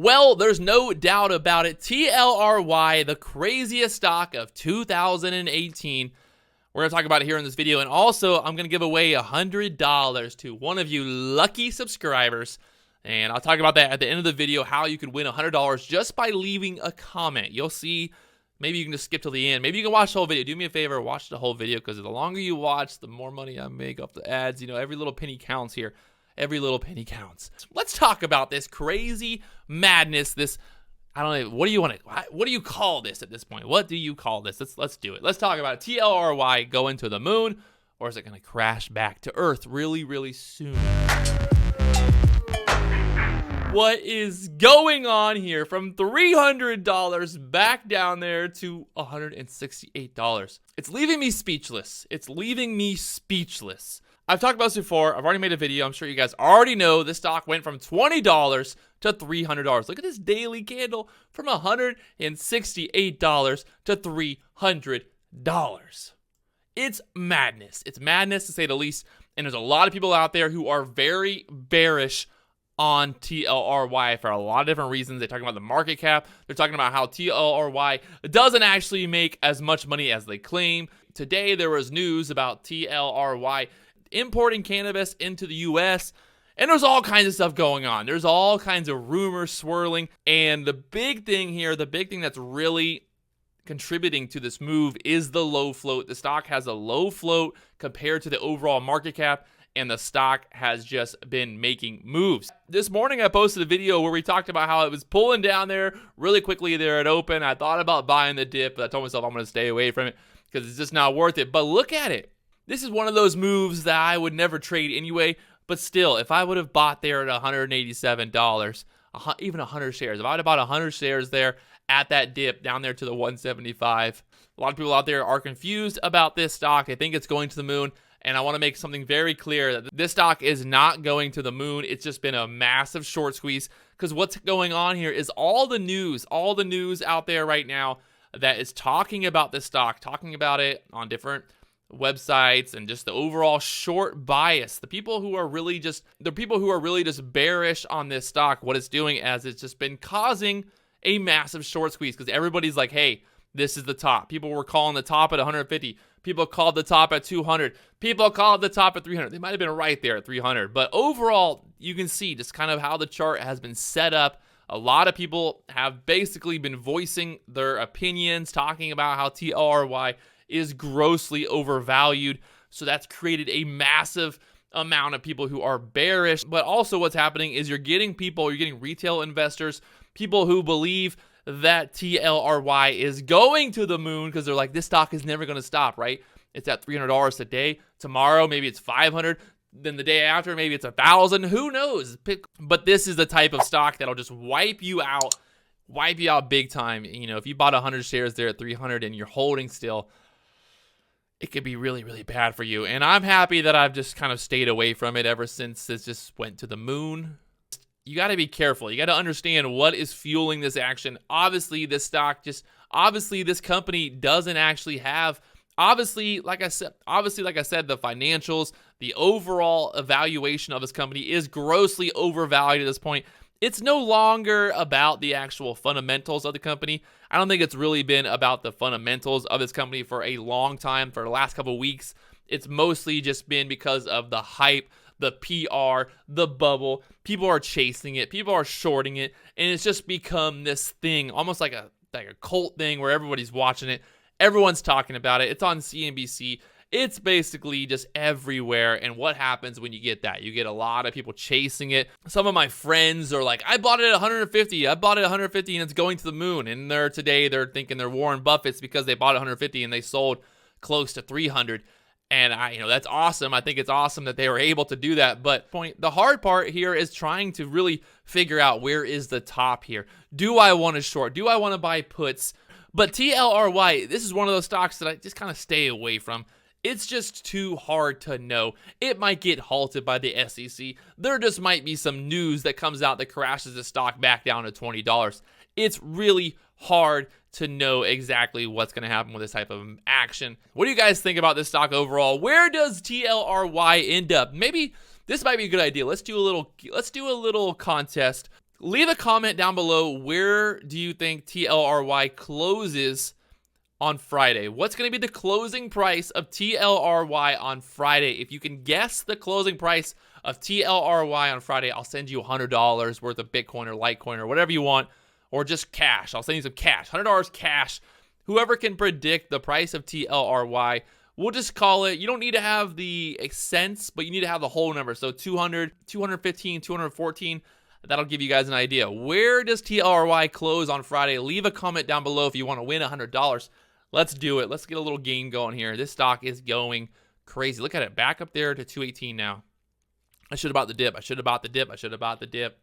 Well, there's no doubt about it. TLRY, the craziest stock of 2018. We're going to talk about it here in this video. And also, I'm going to give away $100 to one of you lucky subscribers. And I'll talk about that at the end of the video, how you can win $100 just by leaving a comment. You'll see. Maybe you can just skip till the end. Maybe you can watch the whole video. Do me a favor, watch the whole video, because the longer you watch, the more money I make off the ads. You know, every little penny counts here. Every little penny counts. Let's talk about this crazy madness. This, I don't know, what do you call this at this point? What do you call this? Let's do it. Let's talk about it. TLRY going to the moon, or is it going to crash back to Earth really, really soon? What is going on here? From $300 back down there to $168. It's leaving me speechless. It's leaving me speechless. I've talked about this before. I've already made a video. I'm sure you guys already know this stock went from $20 to $300. Look at this daily candle, from $168 to $300. It's madness. It's madness, to say the least. And there's a lot of people out there who are very bearish on TLRY for a lot of different reasons. They're talking about the market cap. They're talking about how TLRY doesn't actually make as much money as they claim. Today, there was news about TLRY importing cannabis into the U.S., and there's all kinds of stuff going on. There's all kinds of rumors swirling, and the big thing here, the big thing that's really contributing to this move is the low float. The stock has a low float compared to the overall market cap, and the stock has just been making moves. This morning, I posted a video where we talked about how it was pulling down there really quickly there at open. I thought about buying the dip, but I told myself I'm going to stay away from it because it's just not worth it. But look at it. This is one of those moves that I would never trade anyway, but still, if I would have bought there at $187, even 100 shares, if I would have bought 100 shares there at that dip down there to the 175, a lot of people out there are confused about this stock. They think it's going to the moon, and I want to make something very clear that this stock is not going to the moon. It's just been a massive short squeeze, because what's going on here is all the news out there right now that is talking about this stock, talking about it on different websites, and just the overall short bias. The people who are really just bearish on this stock, what it's doing as it's just been causing a massive short squeeze, because everybody's like, hey, this is the top. People were calling the top at 150. People called the top at 200. People called the top at 300. They might have been right there at 300. But overall, you can see just kind of how the chart has been set up. A lot of people have basically been voicing their opinions, talking about how TLRY is grossly overvalued. So that's created a massive amount of people who are bearish. But also what's happening is you're getting retail investors, people who believe that TLRY is going to the moon, because they're like, this stock is never going to stop, right? It's at $300 today. Tomorrow, maybe it's $500. Then the day after, maybe it's $1,000. Who knows? But this is the type of stock that'll just wipe you out big time. You know, if you bought 100 shares there at 300 and you're holding still, it could be really, really bad for you. And I'm happy that I've just kind of stayed away from it ever since it just went to the moon. You got to be careful. You got to understand what is fueling this action. Obviously, this company doesn't actually have, obviously, like I said, the financials, the overall evaluation of this company is grossly overvalued at this point. It's no longer about the actual fundamentals of the company. I don't think it's really been about the fundamentals of this company for a long time. For the last couple of weeks, it's mostly just been because of the hype, the PR, the bubble. People are chasing it. People are shorting it. And it's just become this thing, almost like a cult thing where everybody's watching it. Everyone's talking about it. It's on CNBC. It's basically just everywhere. And what happens when you get that? You get a lot of people chasing it. Some of my friends are like, I bought it at 150. I bought it at 150 and it's going to the moon. And they're thinking they're Warren Buffett's because they bought it at 150 and they sold close to 300. And that's awesome. I think it's awesome that they were able to do that. But the hard part here is trying to really figure out, where is the top here? Do I want to short? Do I want to buy puts? But TLRY, this is one of those stocks that I just kind of stay away from. It's just too hard to know. It might get halted by the SEC. There just might be some news that comes out that crashes the stock back down to $20. It's really hard to know exactly what's going to happen with this type of action. What do you guys think about this stock overall? Where does TLRY end up? Maybe this might be a good idea. Let's do a little contest. Leave a comment down below. Where do you think TLRY closes on Friday? What's going to be the closing price of TLRY on Friday? If you can guess the closing price of TLRY on Friday, I'll send you $100 worth of Bitcoin or Litecoin or whatever you want, or just cash. I'll send you some cash, $100 cash. Whoever can predict the price of TLRY, we'll just call it, you don't need to have the cents, but you need to have the whole number. So 200, 215, 214. That'll give you guys an idea. Where does TLRY close on Friday? Leave a comment down below if you want to win $100. Let's do it. Let's get a little game going here. This stock is going crazy. Look at it. Back up there to 218 now. I should have bought the dip. I should have bought the dip. I should have bought the dip.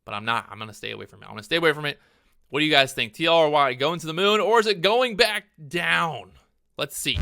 But I'm not. I'm going to stay away from it. I'm going to stay away from it. What do you guys think? TLRY going to the moon, or is it going back down? Let's see.